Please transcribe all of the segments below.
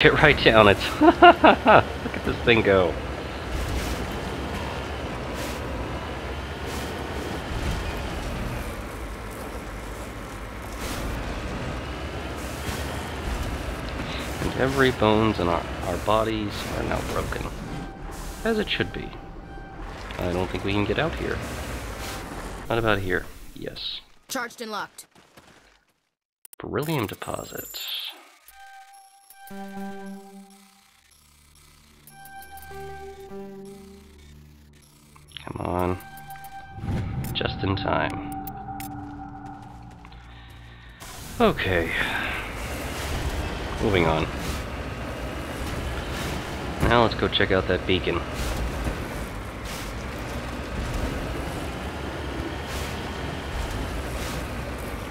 Get right down it. Look at this thing go. And every bones in our bodies are now broken. As it should be. I don't think we can get out here. What about here? Yes. Charged and locked. Beryllium deposit. Come on. Just in time. Okay. Moving on. Now let's go check out that beacon.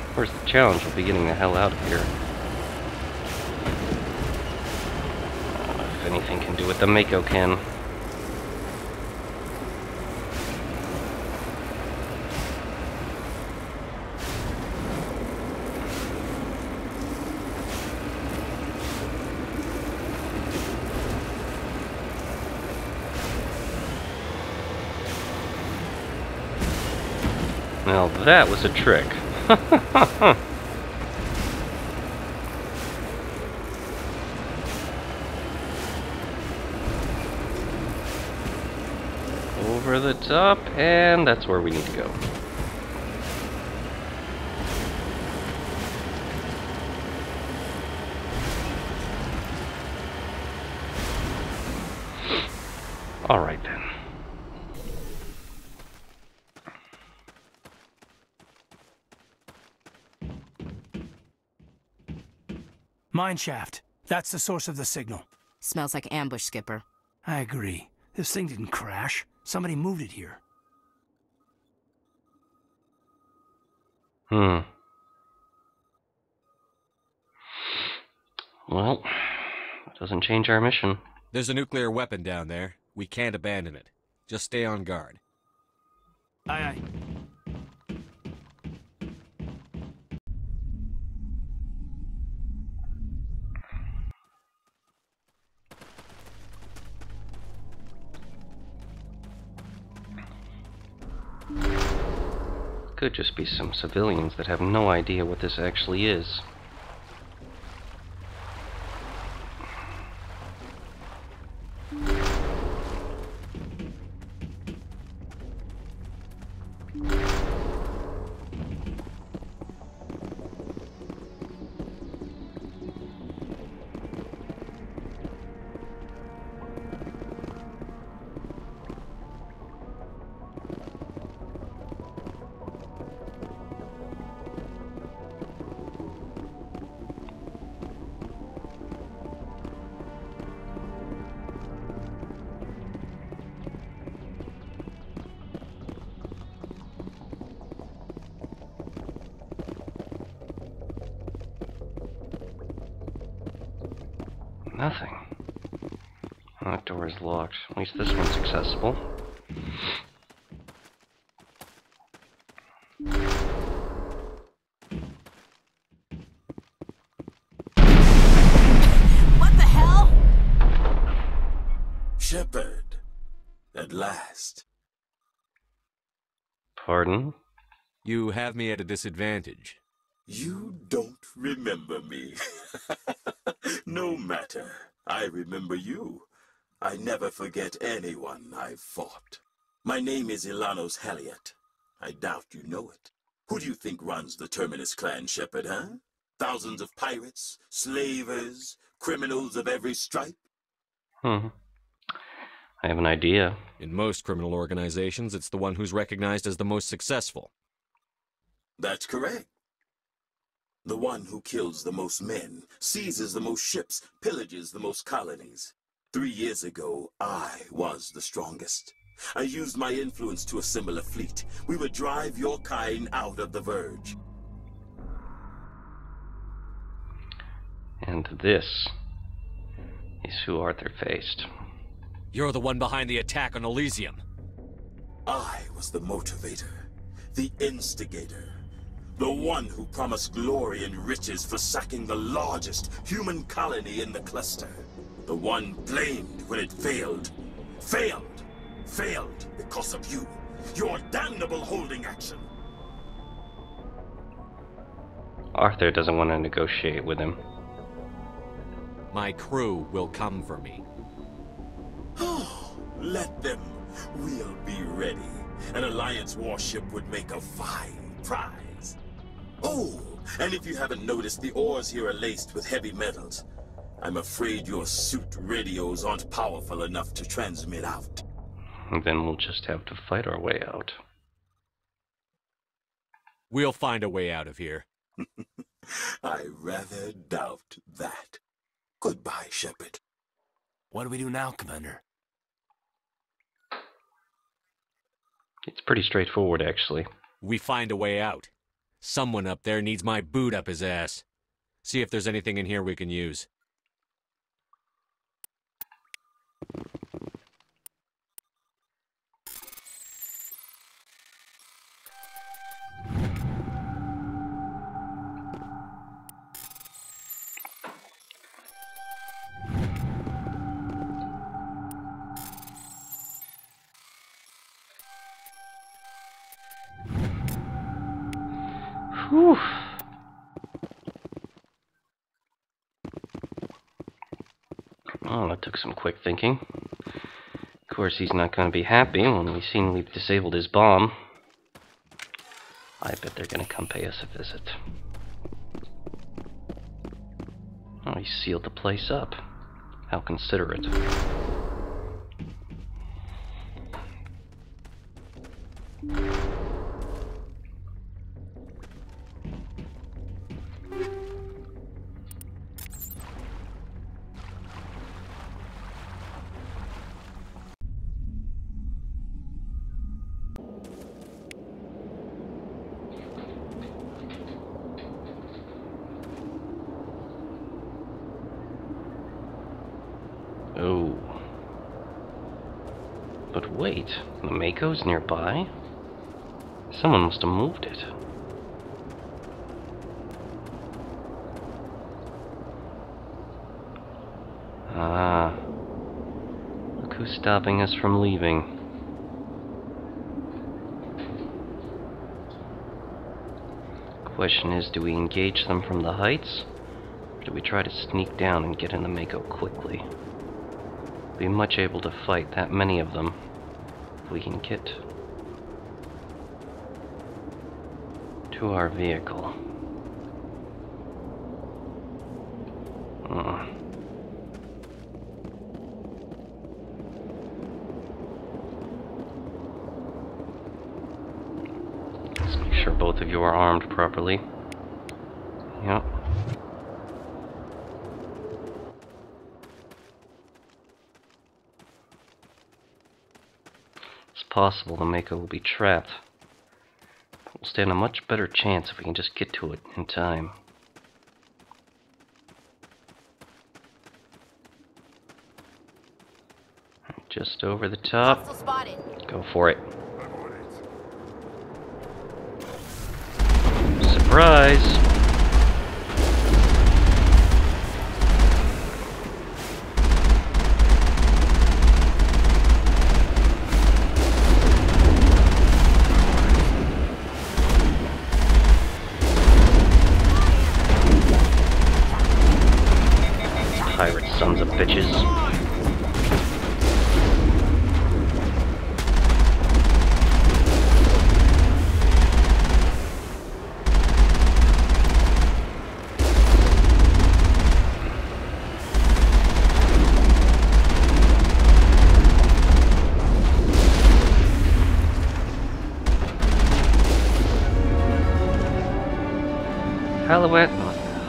Of course, the challenge will be getting the hell out of here. If anything can do it, the Mako can. Now that was a trick. Over the top, and that's where we need to go. All right then. Mine shaft. That's the source of the signal. Smells like ambush, Skipper. I agree. This thing didn't crash. Somebody moved it here. Well, that doesn't change our mission. There's a nuclear weapon down there. We can't abandon it. Just stay on guard. Aye, aye. Could just be some civilians that have no idea what this actually is. Nothing. That door is locked. At least this one's accessible. What the hell? Shepard, at last. Pardon? You have me at a disadvantage. You don't remember me. No matter. I remember you. I never forget anyone I've fought. My name is Ilanos Halliot. I doubt you know it. Who do you think runs the Terminus clan, Shepard, huh? Thousands of pirates, slavers, criminals of every stripe? I have an idea. In most criminal organizations, it's the one who's recognized as the most successful. That's correct. The one who kills the most men, seizes the most ships, pillages the most colonies. 3 years ago, I was the strongest. I used my influence to assemble a fleet. We would drive your kind out of the Verge. And this is who Arthur faced. You're the one behind the attack on Elysium. I was the motivator, the instigator. The one who promised glory and riches for sacking the largest human colony in the cluster. The one blamed when it failed. Failed! Failed because of you. Your damnable holding action. Arthur doesn't want to negotiate with him. My crew will come for me. Let them. We'll be ready. An Alliance warship would make a fine prize. Oh, and if you haven't noticed, the ores here are laced with heavy metals. I'm afraid your suit radios aren't powerful enough to transmit out. Then we'll just have to fight our way out. We'll find a way out of here. I rather doubt that. Goodbye, Shepard. What do we do now, Commander? It's pretty straightforward, actually. We find a way out. Someone up there needs my boot up his ass. See if there's anything in here we can use. Whew. Oh, that took some quick thinking. Of course, he's not going to be happy when we've seen we've disabled his bomb. I bet they're going to come pay us a visit. Oh, he sealed the place up. How considerate. Oh. But wait, the Mako's nearby? Someone must have moved it. Ah. Look who's stopping us from leaving. Question is, do we engage them from the heights? Or do we try to sneak down and get in the Mako quickly? Be much able to fight that many of them if we can get to our vehicle. Let's make sure both of you are armed properly. Yep. Possible the Mako will be trapped. We'll stand a much better chance if we can just get to it in time. Just over the top. Hostile spotted. Go for it. Surprise! Pirate sons of bitches.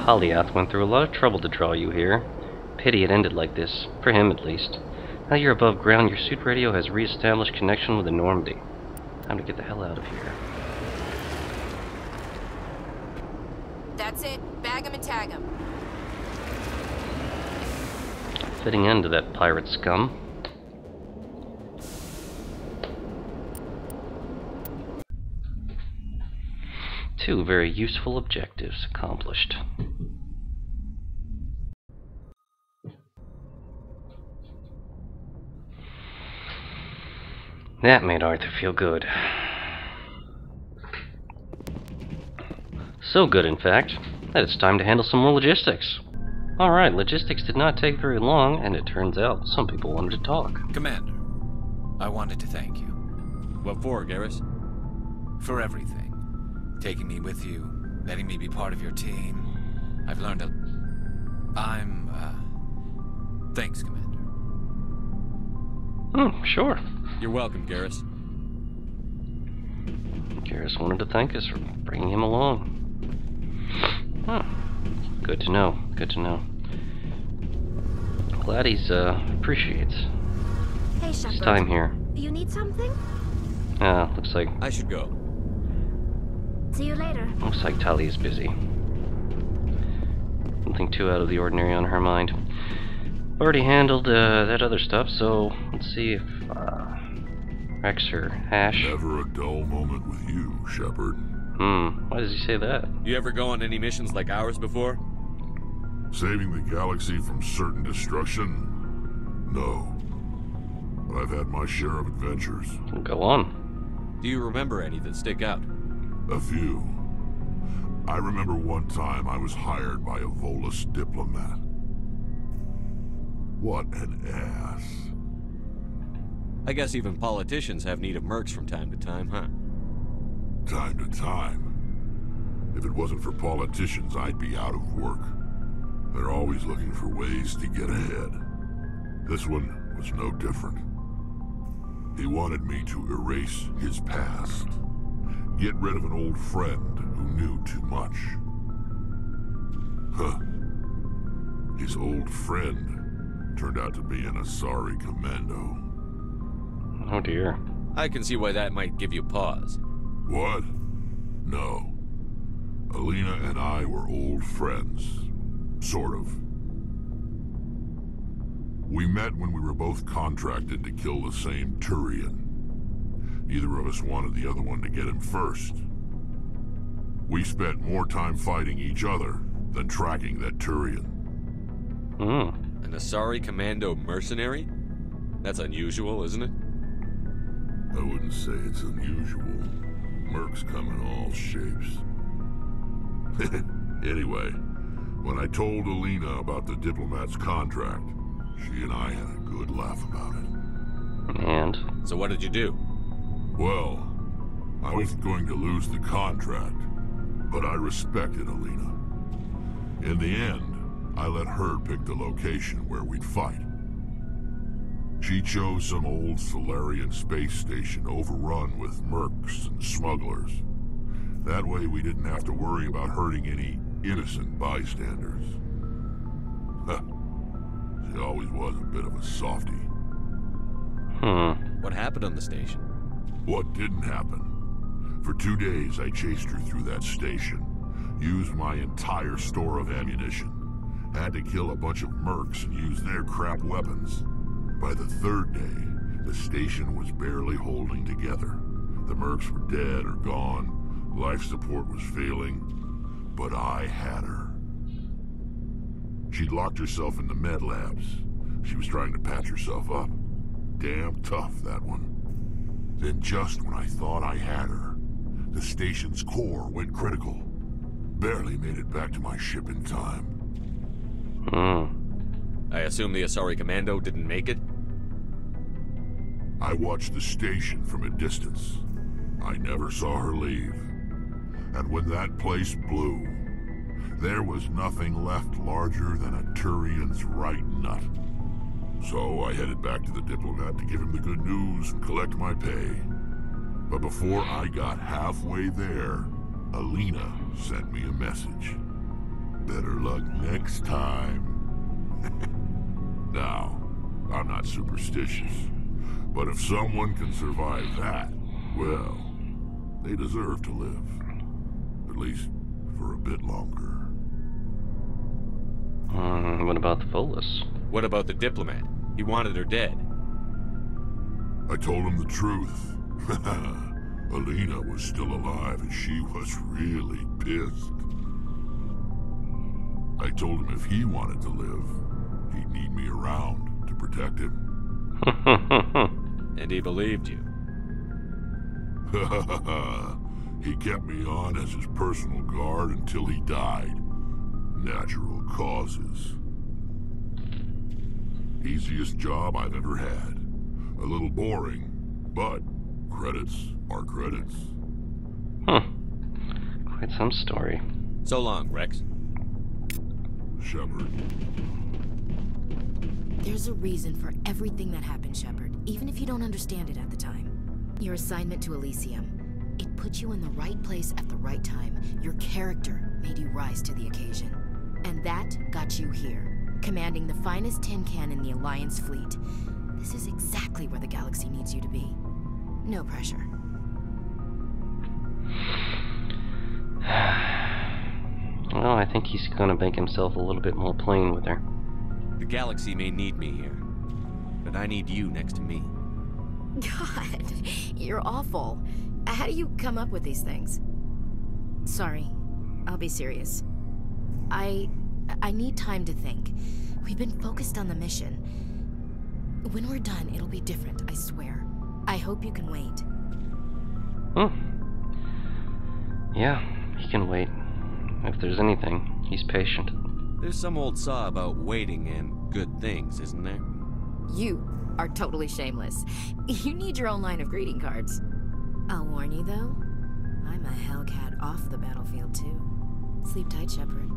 Haliath went through a lot of trouble to draw you here. Pity it ended like this, for him at least. Now you're above ground, your suit radio has re-established connection with the Normandy. Time to get the hell out of here. That's it. Bag 'em and tag 'em. Fitting end to that pirate scum. 2 very useful objectives accomplished. That made Arthur feel good. So good, in fact, that it's time to handle some more logistics. Alright, logistics did not take very long, and it turns out some people wanted to talk. Commander, I wanted to thank you. What for, Garrus? For everything. Taking me with you, letting me be part of your team. I've learned a... Thanks, Commander. Sure. You're welcome, Garrus. Garrus wanted to thank us for bringing him along. Huh. Good to know. Good to know. Glad he's, appreciates Hey, Shepard. his time here. You need something? Looks like I should go. See you later. Looks like Tali is busy. Nothing too out of the ordinary on her mind. Already handled that other stuff, so let's see if Rex or Hash. Never a dull moment with you, Shepard. Why does he say that? You ever go on any missions like ours before? Saving the galaxy from certain destruction? No. But I've had my share of adventures. Go on. Do you remember any that stick out? A few. I remember one time I was hired by a Volus diplomat. What an ass. I guess even politicians have need of mercs from time to time, huh? Time to time. If it wasn't for politicians, I'd be out of work. They're always looking for ways to get ahead. This one was no different. He wanted me to erase his past. Get rid of an old friend who knew too much. Huh. His old friend turned out to be an Asari commando. Oh dear. I can see why that might give you pause. What? No. Alina and I were old friends. Sort of. We met when we were both contracted to kill the same Turian. Neither of us wanted the other one to get him first. We spent more time fighting each other than tracking that Turian. An Asari commando mercenary? That's unusual, isn't it? I wouldn't say it's unusual. Mercs come in all shapes. Anyway, when I told Alina about the diplomat's contract, she and I had a good laugh about it. And? So what did you do? Well, I wasn't going to lose the contract, but I respected Alina. In the end, I let her pick the location where we'd fight. She chose some old Solarian space station overrun with mercs and smugglers. That way we didn't have to worry about hurting any innocent bystanders. She always was a bit of a softie. What happened on the station? What didn't happen? For 2 days I chased her through that station, used my entire store of ammunition, had to kill a bunch of mercs and use their crap weapons. By the 3rd day, the station was barely holding together. The mercs were dead or gone, life support was failing, but I had her. She'd locked herself in the med labs. She was trying to patch herself up. Damn tough, that one. Then just when I thought I had her, the station's core went critical. Barely made it back to my ship in time. I assume the Asari commando didn't make it? I watched the station from a distance. I never saw her leave. And when that place blew, there was nothing left larger than a Turian's right nut. So I headed back to the diplomat to give him the good news and collect my pay. But before I got halfway there, Alina sent me a message. Better luck next time. Now, I'm not superstitious, but if someone can survive that, well, they deserve to live. At least for a bit longer. What about the Volus? What about the diplomat? He wanted her dead. I told him the truth. Alina was still alive and she was really pissed. I told him if he wanted to live, he'd need me around to protect him. And he believed you. He kept me on as his personal guard until he died. Natural causes. Easiest job I've ever had. A little boring, but credits are credits. Quite some story. So long, Rex. Shepard. There's a reason for everything that happened, Shepard, even if you don't understand it at the time. Your assignment to Elysium, it put you in the right place at the right time. Your character made you rise to the occasion. And that got you here, commanding the finest tin can in the Alliance fleet. This is exactly where the galaxy needs you to be. No pressure. Well, I think he's gonna make himself a little bit more plain with her. The galaxy may need me here, but I need you next to me. God, you're awful. How do you come up with these things? Sorry, I'll be serious. I need time to think. We've been focused on the mission. When we're done, it'll be different, I swear. I hope you can wait. Yeah, he can wait. If there's anything, he's patient. There's some old saw about waiting and good things, isn't there? You are totally shameless. You need your own line of greeting cards. I'll warn you, though. I'm a Hellcat off the battlefield, too. Sleep tight, Shepard.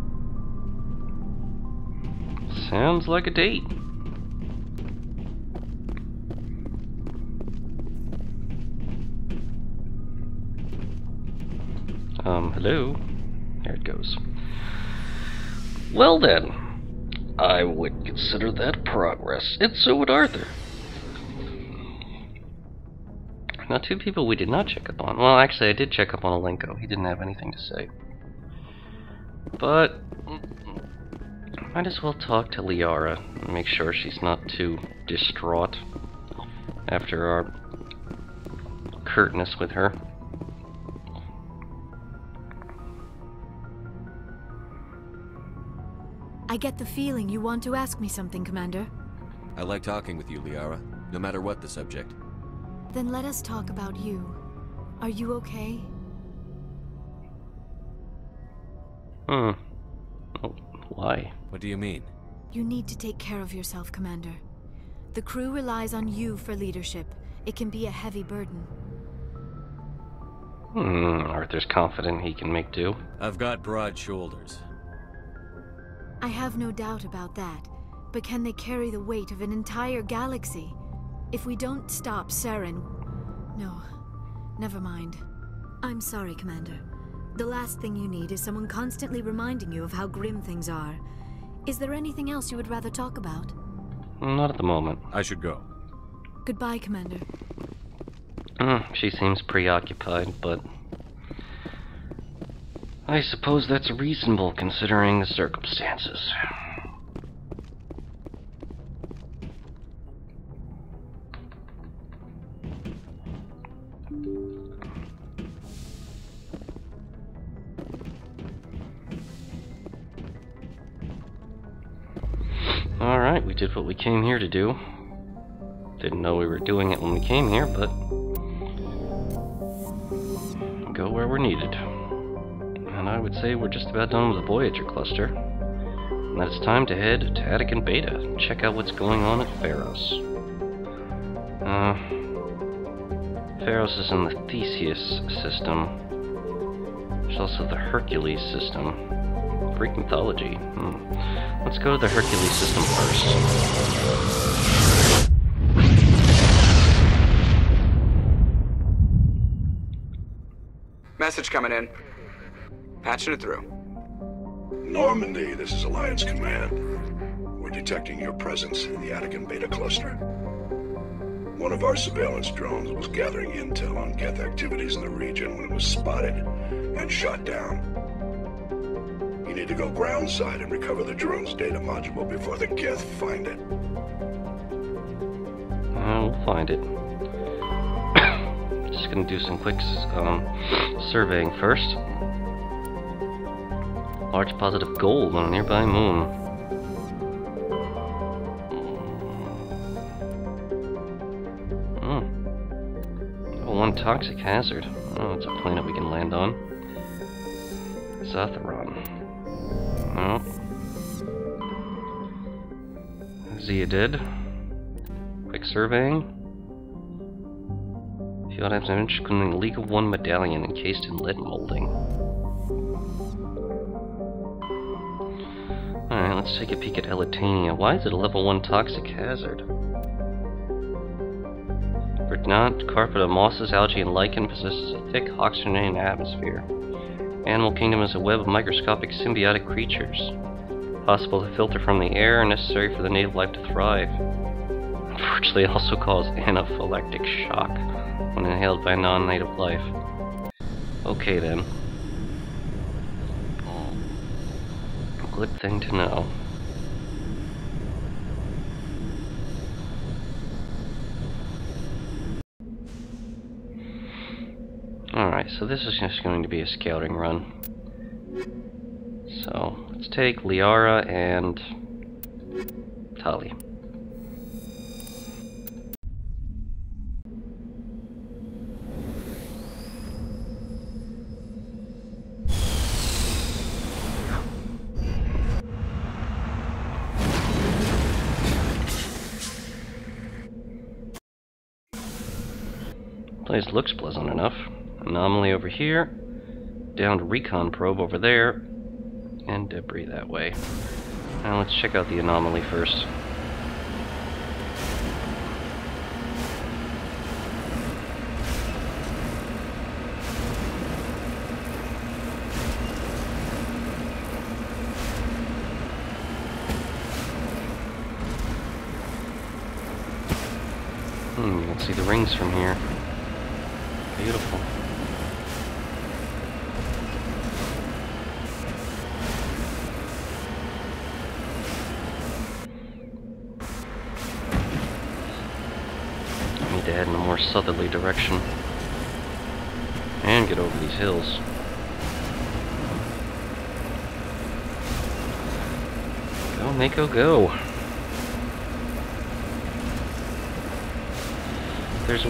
Sounds like a date. Hello? There it goes. Well then, I would consider that progress, and so would Arthur. Now, two people we did not check up on. Well, actually, I did check up on Alenko. He didn't have anything to say. But might as well talk to Liara and make sure she's not too distraught after our curtness with her. I get the feeling you want to ask me something, Commander. I like talking with you, Liara, no matter what the subject. Then let us talk about you. Are you okay? Oh, why? What do you mean? You need to take care of yourself, Commander. The crew relies on you for leadership. It can be a heavy burden. Arthur's confident he can make do. I've got broad shoulders. I have no doubt about that. But can they carry the weight of an entire galaxy? If we don't stop Saren... No, never mind. I'm sorry, Commander. The last thing you need is someone constantly reminding you of how grim things are. Is there anything else you would rather talk about? Not at the moment. I should go. Goodbye, Commander. She seems preoccupied, but I suppose that's reasonable considering the circumstances. Alright, we did what we came here to do. Didn't know we were doing it when we came here, but go where we're needed. And I would say we're just about done with the Voyager cluster. And that it's time to head to Atacan Beta and check out what's going on at Pharos. Pharos is in the Theseus system. There's also the Hercules system. Greek mythology. Let's go to the Hercules system first. Message coming in. Patching it through. Normandy, this is Alliance Command. We're detecting your presence in the Atacan Beta cluster. One of our surveillance drones was gathering intel on Geth activities in the region when it was spotted and shot down. You need to go groundside and recover the drone's data module before the Geth find it. We'll find it. Just gonna do some quick surveying first. Large positive gold on a nearby moon. Level 1 toxic hazard. Oh, it's a planet we can land on. Zatheron. No. Zia did. Quick surveying. Few items damage, including a League of One medallion encased in lead molding. Alright, let's take a peek at Elitania. Why is it a level 1 toxic hazard? Verdant carpet of mosses, algae, and lichen possesses a thick, oxygenated atmosphere. Animal kingdom is a web of microscopic symbiotic creatures. Possible to filter from the air, necessary for the native life to thrive. Unfortunately, it also cause anaphylactic shock when inhaled by non-native life. Okay then. Good thing to know. Alright, so this is just going to be a scouting run. So, let's take Liara and Tali. Place looks pleasant enough. Anomaly over here, down to recon probe over there, and debris that way. Now let's check out the anomaly first. You can see the rings from here. Beautiful. I need to head in a more southerly direction and get over these hills. Go, Mako, go! There's